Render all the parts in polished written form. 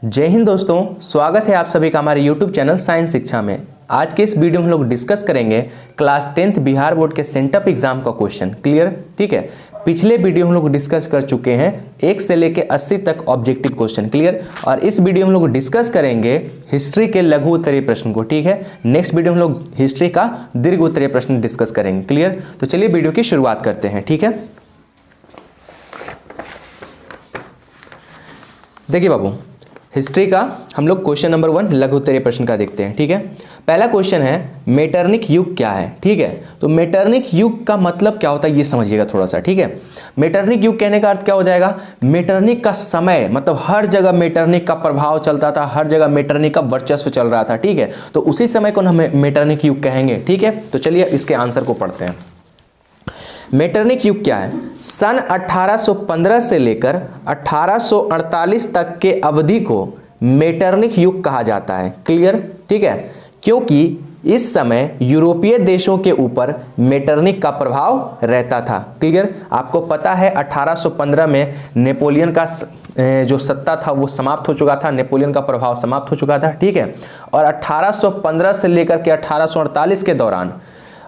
जय हिंद दोस्तों, स्वागत है आप सभी का हमारे YouTube चैनल साइंस शिक्षा में। आज के इस वीडियो में हम लोग डिस्कस करेंगे क्लास 10th बिहार बोर्ड के सेंटअप एग्जाम का क्वेश्चन। क्लियर? ठीक है। पिछले वीडियो हम लोग डिस्कस कर चुके हैं 1 से लेके 80 तक ऑब्जेक्टिव क्वेश्चन। क्लियर? और इस वीडियो में हम लोग डिस्कस करेंगे हिस्ट्री के लघु उत्तरीय प्रश्न को। ठीक है। नेक्स्ट वीडियो हम लोग हिस्ट्री का दीर्घ उत्तरीय प्रश्न डिस्कस करेंगे। क्लियर? तो चलिए वीडियो की शुरुआत करते हैं। ठीक है। देखिए बाबू, हिस्ट्री का हम लोग क्वेश्चन नंबर 1 लघु उत्तरीय प्रश्न का देखते हैं। ठीक है। पहला क्वेश्चन है मेटरनिक युग क्या है। ठीक है। तो मेटरनिक युग का मतलब क्या होता है ये समझिएगा थोड़ा सा। ठीक है। मेटरनिक युग कहने का अर्थ क्या हो जाएगा, मेटरनिक का समय, मतलब हर जगह मेटरनिक का प्रभाव चलता था, हर जगह मेटरनिक का वर्चस्व चल रहा था। ठीक है। तो उसी समय को हम मेटरनिक युग कहेंगे। ठीक है। तो चलिए इसके आंसर को पढ़ते हैं। मेटरनिक युग क्या है? सन 1815 से लेकर 1848 तक के अवधि को मेटरनिक युग कहा जाता है। क्लियर? ठीक है। क्योंकि इस समय यूरोपीय देशों के ऊपर मेटरनिक का प्रभाव रहता था। क्लियर? आपको पता है 1815 में नेपोलियन का जो सत्ता था वो समाप्त हो चुका था, नेपोलियन का प्रभाव समाप्त हो चुका था। ठीक है। और 1815 से लेकर के 1848 के दौरान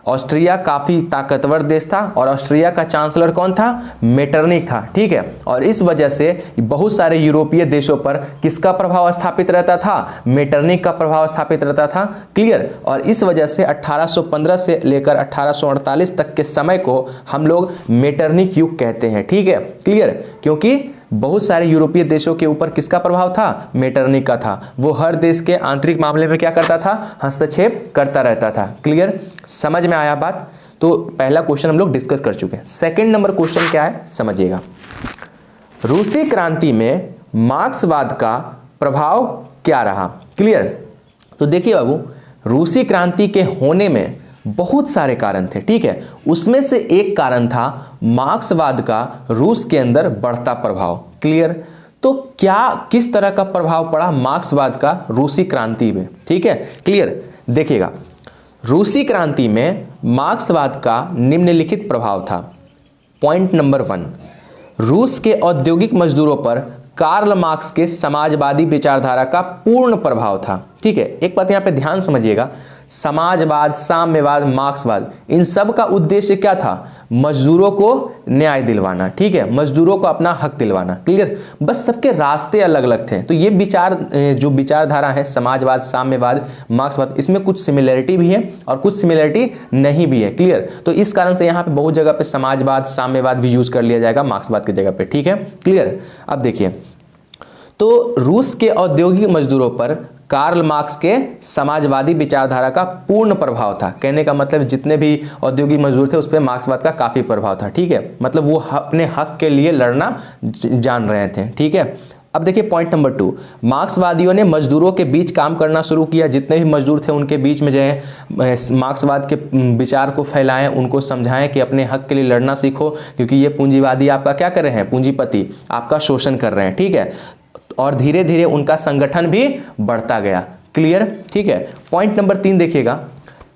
ऑस्ट्रिया काफी ताकतवर देश था और ऑस्ट्रिया का चांसलर कौन था? मेटरनिक था। ठीक है। और इस वजह से बहुत सारे यूरोपीय देशों पर किसका प्रभाव स्थापित रहता था? मेटरनिक का प्रभाव स्थापित रहता था। क्लियर? और इस वजह से 1815 से लेकर 1848 तक के समय को हम लोग मेटरनिक युग कहते हैं। ठीक है। क्लियर? क्योंकि बहुत सारे यूरोपीय देशों के ऊपर किसका प्रभाव था? मेटरनिक का था। वो हर देश के आंतरिक मामले में क्या करता था? हस्तक्षेप करता रहता था। क्लियर? समझ में आया बात? तो पहला क्वेश्चन हम लोग डिस्कस कर चुके हैं। सेकंड नंबर क्वेश्चन क्या है समझिएगा। रूसी क्रांति में मार्क्सवाद का प्रभाव क्या रहा? क्लियर? तो देखिए बाबू, रूसी क्रांति के होने में बहुत सारे कारण थे। ठीक है। उसमें से एक कारण था मार्क्सवाद का रूस के अंदर बढ़ता प्रभाव। क्लियर? तो क्या किस तरह का प्रभाव पड़ा मार्क्सवाद का रूसी क्रांति में? ठीक है। क्लियर? देखिएगा, रूसी क्रांति में मार्क्सवाद का निम्नलिखित प्रभाव था। पॉइंट नंबर 1, रूस के औद्योगिक मजदूरों पर कार्ल मार्क्स के समाजवादी विचारधारा का पूर्ण प्रभाव था। ठीक है। एक बात यहां पे ध्यान समझिएगा, समाजवाद, साम्यवाद, मार्क्सवाद, इन सब का उद्देश्य क्या था? मजदूरों को न्याय दिलवाना। ठीक है। मजदूरों को अपना हक दिलवाना। क्लियर? बस सबके रास्ते अलग अलग थे। तो ये जो विचारधारा है समाजवाद, साम्यवाद, मार्क्सवाद, इसमें कुछ सिमिलरिटी भी है और कुछ सिमिलरिटी नहीं भी है। क्लियर? तो इस कारण से यहाँ पे बहुत जगह पे समाजवाद, साम्यवाद भी यूज कर लिया जाएगा मार्क्सवाद की जगह पे। ठीक है। क्लियर? अब देखिए, तो रूस के औद्योगिक मजदूरों पर कार्ल मार्क्स के समाजवादी विचारधारा का पूर्ण प्रभाव था। कहने का मतलब जितने भी औद्योगिक मजदूर थे उस पर मार्क्सवाद का काफी प्रभाव था। ठीक है। मतलब वो अपने हक के लिए लड़ना जान रहे थे। ठीक है। अब देखिए पॉइंट नंबर 2, मार्क्सवादियों ने मजदूरों के बीच काम करना शुरू किया। जितने भी मजदूर थे उनके बीच में जो है मार्क्सवाद के विचार को फैलाएं, उनको समझाएं कि अपने हक के लिए लड़ना सीखो, क्योंकि ये पूंजीवादी आपका क्या कर रहे हैं? पूंजीपति आपका शोषण कर रहे हैं। ठीक है। और धीरे धीरे उनका संगठन भी बढ़ता गया। क्लियर? ठीक है। पॉइंट नंबर 3 देखिएगा,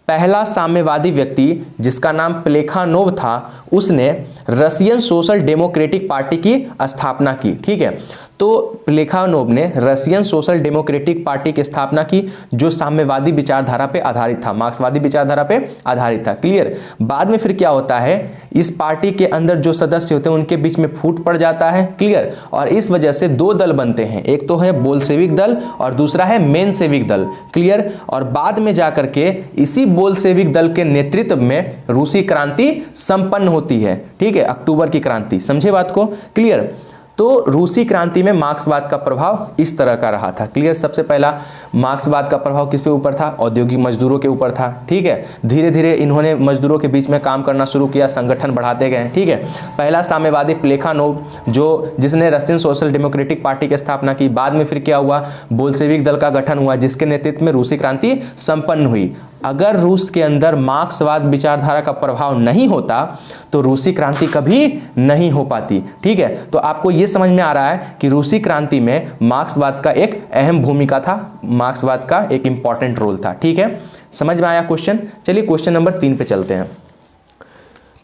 पहला साम्यवादी व्यक्ति जिसका नाम प्लेखानोव था, उसने रशियन सोशल डेमोक्रेटिक पार्टी की स्थापना की। ठीक है। तो प्लेखानोव ने रशियन सोशल डेमोक्रेटिक पार्टी की स्थापना की, जो साम्यवादी विचारधारा पे आधारित था, मार्क्सवादी विचारधारा पे आधारित था। क्लियर? बाद में फिर क्या होता है, इस पार्टी के अंदर जो सदस्य होते हैं उनके बीच में फूट पड़ जाता है। क्लियर? और इस वजह से 2 दल बनते हैं, एक तो है बोल्शेविक दल और दूसरा है मेनशेविक दल। क्लियर? और बाद में जाकर के इसी बोल्शेविक दल के नेतृत्व में रूसी क्रांति संपन्न होती है। ठीक है। अक्टूबर की क्रांति। समझे बात को? क्लियर? तो रूसी क्रांति में मार्क्सवाद का प्रभाव इस तरह का रहा था। क्लियर? सबसे पहला मार्क्सवाद का प्रभाव किस पे ऊपर था? औद्योगिक मजदूरों के ऊपर था। ठीक है। धीरे धीरे इन्होंने मजदूरों के बीच में काम करना शुरू किया, संगठन बढ़ाते गए। ठीक है। पहला साम्यवादी प्लेखानोव जिसने रशियन सोशल डेमोक्रेटिक पार्टी की स्थापना की। बाद में फिर क्या हुआ? बोल्शेविक दल का गठन हुआ, जिसके नेतृत्व में रूसी क्रांति संपन्न हुई। अगर रूस के अंदर मार्क्सवाद विचारधारा का प्रभाव नहीं होता तो रूसी क्रांति कभी नहीं हो पाती। ठीक है। तो आपको यह समझ में आ रहा है कि रूसी क्रांति में मार्क्सवाद का एक अहम भूमिका था, मार्क्सवाद का एक इंपॉर्टेंट रोल था। ठीक है। समझ में आया क्वेश्चन? चलिए क्वेश्चन नंबर 3 पे चलते हैं।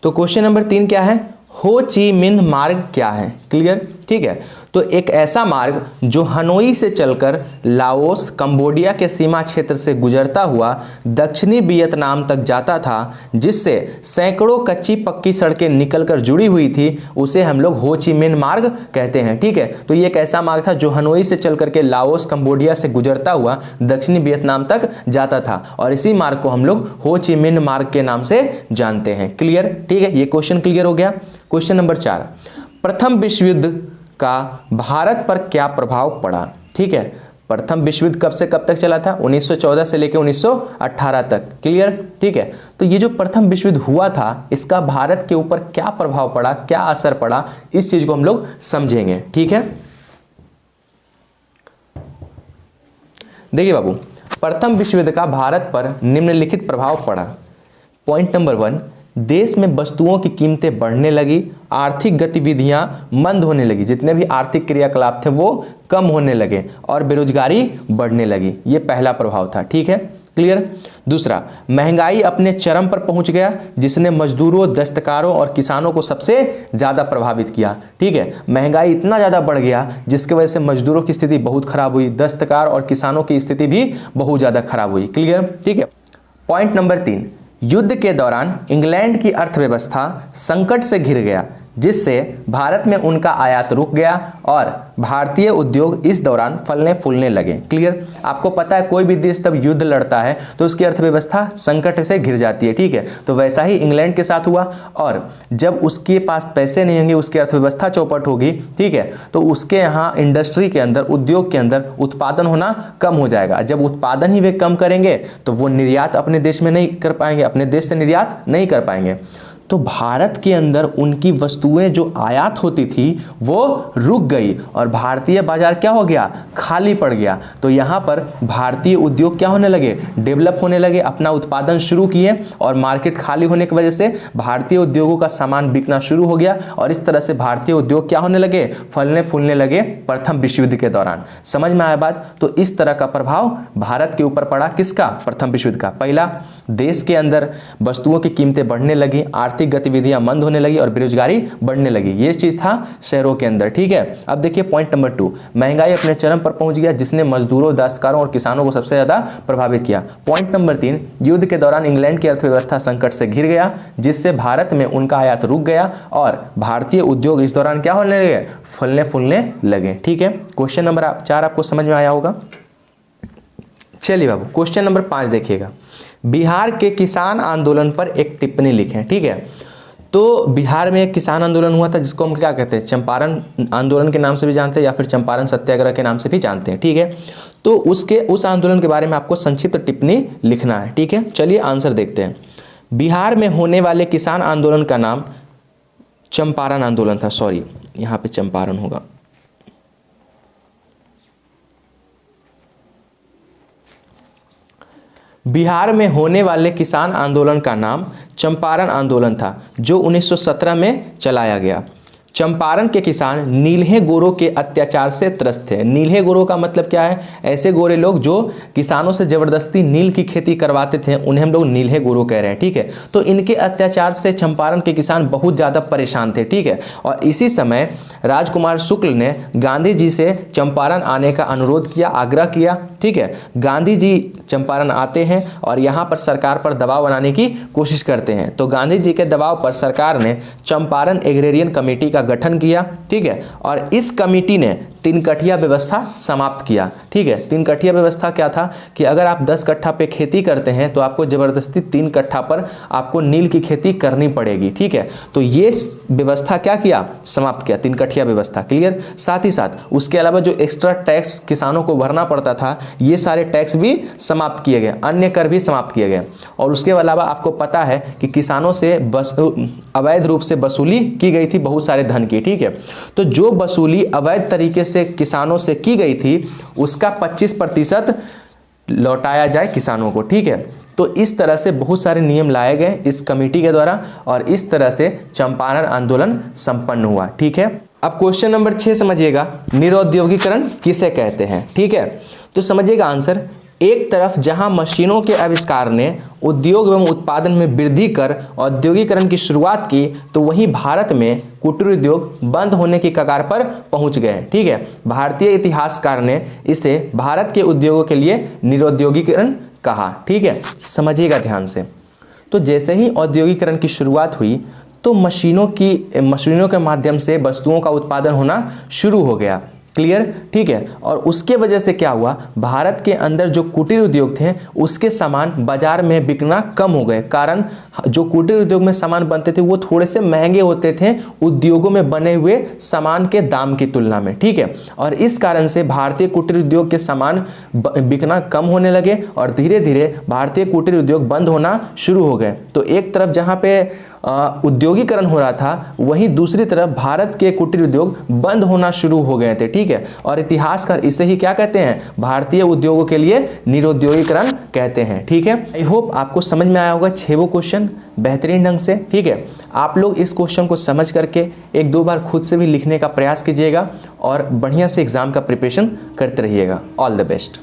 तो क्वेश्चन नंबर 3 क्या है? हो ची मिन्ह मार्ग क्या है? क्लियर? ठीक है। तो एक ऐसा मार्ग जो हनोई से चलकर लाओस कंबोडिया के सीमा क्षेत्र से गुजरता हुआ दक्षिणी वियतनाम तक जाता था, जिससे सैकड़ों कच्ची पक्की सड़कें निकलकर जुड़ी हुई थी, उसे हम लोग हो ची मिन्ह मार्ग कहते हैं। ठीक है, तो ये एक ऐसा मार्ग था जो हनोई से चलकर के लाओस कंबोडिया से गुजरता हुआ दक्षिणी वियतनाम तक जाता था, और इसी मार्ग को हम लोग हो ची मिन्ह मार्ग के नाम से जानते हैं। क्लियर? ठीक है, ये क्वेश्चन क्लियर हो गया। क्वेश्चन नंबर 4, प्रथम विश्व युद्ध का भारत पर क्या प्रभाव पड़ा? ठीक है, प्रथम विश्व युद्ध कब से कब तक चला था? 1914 से लेकर 1918 तक। क्लियर? ठीक है, तो ये जो प्रथम विश्व युद्ध हुआ था, इसका भारत के ऊपर क्या प्रभाव पड़ा, क्या असर पड़ा, इस चीज को हम लोग समझेंगे। ठीक है, देखिए बाबू, प्रथम विश्व युद्ध का भारत पर निम्नलिखित प्रभाव पड़ा। पॉइंट नंबर 1, देश में वस्तुओं की कीमतें बढ़ने लगी, आर्थिक गतिविधियां मंद होने लगी, जितने भी आर्थिक क्रियाकलाप थे वो कम होने लगे, और बेरोजगारी बढ़ने लगी। ये पहला प्रभाव था। ठीक है, क्लियर? दूसरा, महंगाई अपने चरम पर पहुंच गया, जिसने मजदूरों, दस्तकारों और किसानों को सबसे ज्यादा प्रभावित किया। ठीक है, महंगाई इतना ज्यादा बढ़ गया जिसकी वजह से मजदूरों की स्थिति बहुत खराब हुई, दस्तकार और किसानों की स्थिति भी बहुत ज्यादा खराब हुई। क्लियर? ठीक है। पॉइंट नंबर 3, युद्ध के दौरान इंग्लैंड की अर्थव्यवस्था संकट से घिर गया, जिससे भारत में उनका आयात रुक गया और भारतीय उद्योग इस दौरान फलने फूलने लगे। क्लियर? आपको पता है कोई भी देश तब युद्ध लड़ता है तो उसकी अर्थव्यवस्था संकट से घिर जाती है। ठीक है, तो वैसा ही इंग्लैंड के साथ हुआ, और जब उसके पास पैसे नहीं होंगे, उसकी अर्थव्यवस्था चौपट होगी, ठीक है, तो उसके यहाँ इंडस्ट्री के अंदर, उद्योग के अंदर उत्पादन होना कम हो जाएगा। जब उत्पादन ही वे कम करेंगे तो वो निर्यात अपने देश में नहीं कर पाएंगे, अपने देश से निर्यात नहीं कर पाएंगे। तो भारत के अंदर उनकी वस्तुएं जो आयात होती थी वो रुक गई और भारतीय बाजार क्या हो गया? खाली पड़ गया। तो यहाँ पर भारतीय उद्योग क्या होने लगे? डेवलप होने लगे, अपना उत्पादन शुरू किए, और मार्केट खाली होने की वजह से भारतीय उद्योगों का सामान बिकना शुरू हो गया, और इस तरह से भारतीय उद्योग क्या होने लगे? फलने फूलने लगे प्रथम विश्व युद्ध के दौरान। समझ में आया बात? तो इस तरह का प्रभाव भारत के ऊपर पड़ा। किसका? प्रथम विश्व युद्ध का। पहला, देश के अंदर वस्तुओं की कीमतें बढ़ने लगी, आर्थिक गतिविधियां मंद होने लगी और बेरोजगारी बढ़ने लगी। ये चीज था शहरों के अंदर। ठीक है, अब देखिए पॉइंट नंबर 2, महंगाई अपने चरम पर पहुंच गया, जिसने मजदूरों, दस्तकारों और किसानों को सबसे ज्यादा प्रभावित किया। पॉइंट नंबर 3, युद्ध के दौरान इंग्लैंड की अर्थव्यवस्था संकट से घिर गया, जिससे भारत में उनका आयात रुक गया और भारतीय उद्योग इस दौरान क्या होने लगे? फलने फूलने लगे। ठीक है, क्वेश्चन नंबर 4 आपको समझ में आया होगा। चलिए बाबू, क्वेश्चन नंबर 5 देखिएगा, बिहार के किसान आंदोलन पर एक टिप्पणी लिखें। ठीक है, तो बिहार में एक किसान आंदोलन हुआ था जिसको हम क्या कहते हैं? चंपारण आंदोलन के नाम से भी जानते हैं, या फिर चंपारण सत्याग्रह के नाम से भी जानते हैं। ठीक है, तो उस आंदोलन के बारे में आपको संक्षिप्त टिप्पणी लिखना है। ठीक है, चलिए आंसर देखते हैं। बिहार में होने वाले किसान आंदोलन का नाम चंपारण आंदोलन था। सॉरी, यहाँ पे चंपारण होगा। बिहार में होने वाले किसान आंदोलन का नाम चंपारण आंदोलन था, जो 1917 में चलाया गया। चंपारण के किसान नील्हे गोरों के अत्याचार से त्रस्त थे। नील्हे गोरों का मतलब क्या है? ऐसे गोरे लोग जो किसानों से जबरदस्ती नील की खेती करवाते थे, उन्हें हम लोग नील्हे गोरों कह रहे हैं। ठीक है, तो इनके अत्याचार से चंपारण के किसान बहुत ज़्यादा परेशान थे। ठीक है, और इसी समय राजकुमार शुक्ल ने गांधी जी से चंपारण आने का अनुरोध किया, आग्रह किया। ठीक है, गांधी जी चंपारण आते हैं और यहाँ पर सरकार पर दबाव बनाने की कोशिश करते हैं। तो गांधी जी के दबाव पर सरकार ने चंपारण एग्रेरियन कमेटी का गठन किया। ठीक है, और इस कमेटी ने 3 कठिया व्यवस्था समाप्त किया। ठीक है, 3 कठिया व्यवस्था क्या था कि अगर आप 10 कट्ठा पे खेती करते हैं तो आपको जबरदस्ती 3 कट्ठा पर आपको नील की खेती करनी पड़ेगी। ठीक है, तो ये व्यवस्था क्या किया? समाप्त किया, 3 कठिया व्यवस्था। क्लियर? साथ ही साथ उसके अलावा जो एक्स्ट्रा टैक्स किसानों को भरना पड़ता था, ये सारे टैक्स भी समाप्त किए गए, अन्य कर भी समाप्त किए गए। और उसके अलावा आपको पता है कि किसानों से अवैध रूप से वसूली की गई थी बहुत सारे धन की। ठीक है, तो जो वसूली अवैध तरीके से किसानों से की गई थी उसका 25% लौटाया जाए किसानों को। ठीक है, तो इस तरह से बहुत सारे नियम लाए गए इस कमेटी के द्वारा, और इस तरह से चंपारण आंदोलन संपन्न हुआ। ठीक है, अब क्वेश्चन नंबर 6 समझिएगा, निरुद्योगीकरण किसे कहते हैं? ठीक है, तो समझिएगा आंसर, एक तरफ जहां मशीनों के आविष्कार ने उद्योग एवं उत्पादन में वृद्धि कर औद्योगिकरण की शुरुआत की, तो वहीं भारत में कुटीर उद्योग बंद होने की कगार पर पहुंच गए। ठीक है, भारतीय इतिहासकार ने इसे भारत के उद्योगों के लिए निरुद्योगीकरण कहा। ठीक है, समझिएगा ध्यान से। तो जैसे ही औद्योगिकरण की शुरुआत हुई तो मशीनों के माध्यम से वस्तुओं का उत्पादन होना शुरू हो गया। क्लियर? ठीक है, और उसके वजह से क्या हुआ, भारत के अंदर जो कुटीर उद्योग थे उसके सामान बाजार में बिकना कम हो गए। कारण जो कुटीर उद्योग में सामान बनते थे वो थोड़े से महंगे होते थे उद्योगों में बने हुए सामान के दाम की तुलना में। ठीक है, और इस कारण से भारतीय कुटीर उद्योग के सामान बिकना कम होने लगे और धीरे धीरे भारतीय कुटीर उद्योग बंद होना शुरू हो गए। तो एक तरफ जहां पे उद्योगीकरण हो रहा था, वहीं दूसरी तरफ भारत के कुटीर उद्योग बंद होना शुरू हो गए थे। ठीक है, और इतिहासकार इसे ही क्या कहते हैं, भारतीय उद्योगों के लिए निरुद्योगीकरण कहते हैं। ठीक है, आई होप आपको समझ में आया होगा 6 क्वेश्चन बेहतरीन ढंग से। ठीक है, आप लोग इस क्वेश्चन को समझ करके 1-2 बार खुद से भी लिखने का प्रयास कीजिएगा और बढ़िया से एग्जाम का प्रिपरेशन करते रहिएगा। All the best.